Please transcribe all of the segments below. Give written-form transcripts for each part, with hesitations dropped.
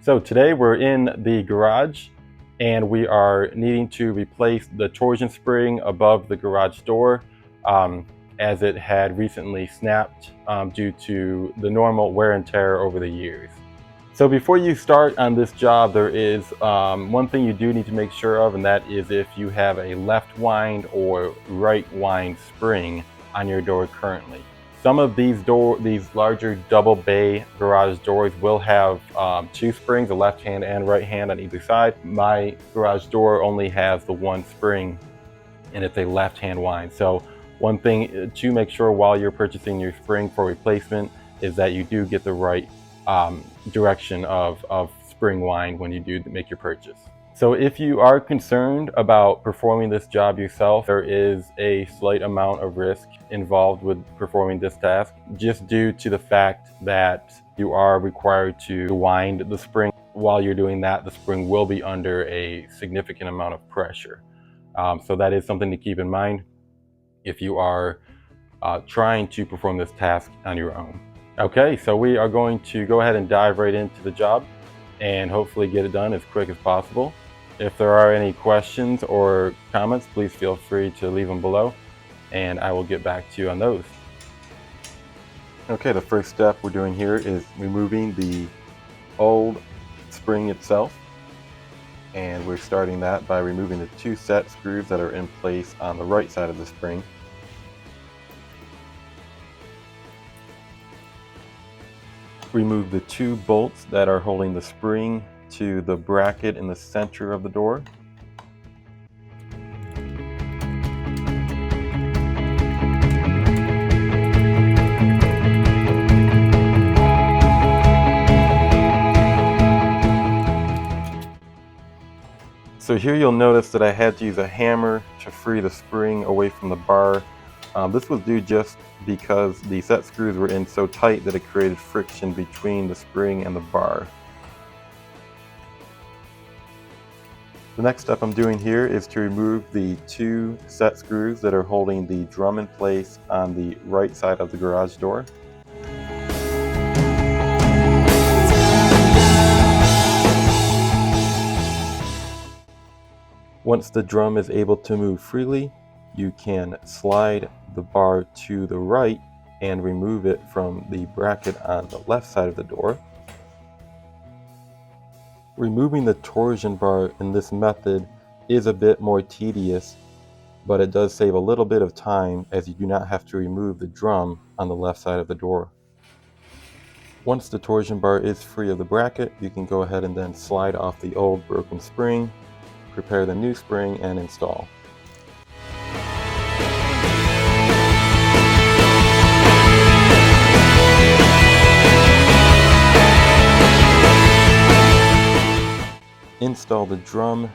So today we're in the garage and we are needing to replace the torsion spring above the garage door as it had recently snapped due to the normal wear and tear over the years. So before you start on this job, there is one thing you do need to make sure of, and that is if you have a left wind or right wind spring on your door currently. Some of these larger double bay garage doors will have two springs, a left hand and right hand on either side. My garage door only has the one spring and it's a left hand wind. So one thing to make sure while you're purchasing your spring for replacement is that you do get the right direction of spring wind when you do make your purchase. So if you are concerned about performing this job yourself, there is a slight amount of risk involved with performing this task, just due to the fact that you are required to wind the spring. While you're doing that, the spring will be under a significant amount of pressure. So that is something to keep in mind if you are trying to perform this task on your own. Okay, so we are going to go ahead and dive right into the job and hopefully get it done as quick as possible. If there are any questions or comments, please feel free to leave them below and I will get back to you on those. Okay, the first step we're doing here is removing the old spring itself, and we're starting that by removing the two set screws that are in place on the right side of the spring. Remove the two bolts that are holding the spring to the bracket in the center of the door. So here you'll notice that I had to use a hammer to free the spring away from the bar. This was due just because the set screws were in so tight that it created friction between the spring and the bar. The next step I'm doing here is to remove the two set screws that are holding the drum in place on the right side of the garage door. Once the drum is able to move freely, you can slide the bar to the right and remove it from the bracket on the left side of the door. Removing the torsion bar in this method is a bit more tedious, but it does save a little bit of time as you do not have to remove the drum on the left side of the door. Once the torsion bar is free of the bracket, you can go ahead and then slide off the old broken spring, prepare the new spring, and install. Install the drum,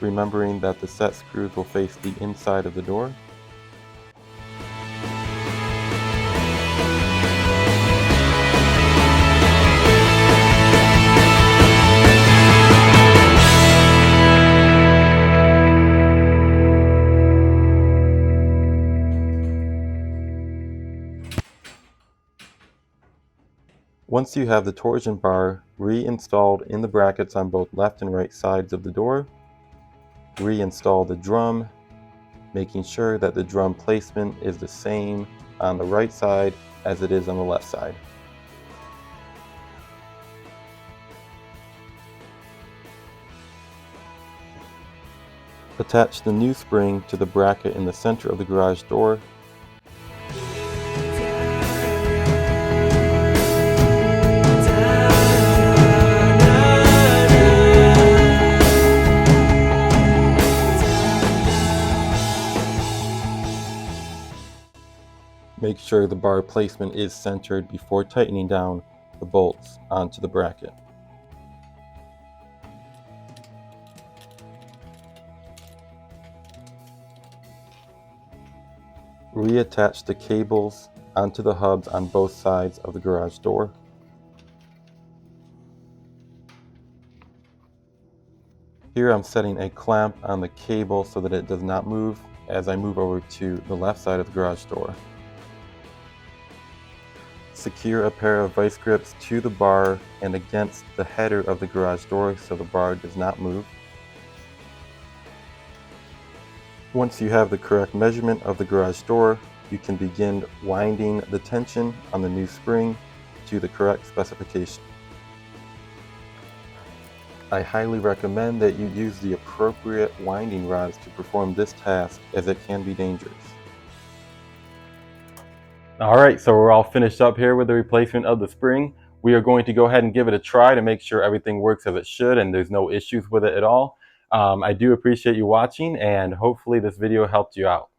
remembering that the set screws will face the inside of the door. Once you have the torsion bar reinstalled in the brackets on both left and right sides of the door, reinstall the drum, making sure that the drum placement is the same on the right side as it is on the left side. Attach the new spring to the bracket in the center of the garage door. Make sure the bar placement is centered before tightening down the bolts onto the bracket. Reattach the cables onto the hubs on both sides of the garage door. Here I'm setting a clamp on the cable so that it does not move as I move over to the left side of the garage door. Secure a pair of vice grips to the bar and against the header of the garage door so the bar does not move. Once you have the correct measurement of the garage door, you can begin winding the tension on the new spring to the correct specification. I highly recommend that you use the appropriate winding rods to perform this task, as it can be dangerous. Alright, so we're all finished up here with the replacement of the spring. We are going to go ahead and give it a try to make sure everything works as it should and there's no issues with it at all. I do appreciate you watching, and hopefully this video helped you out.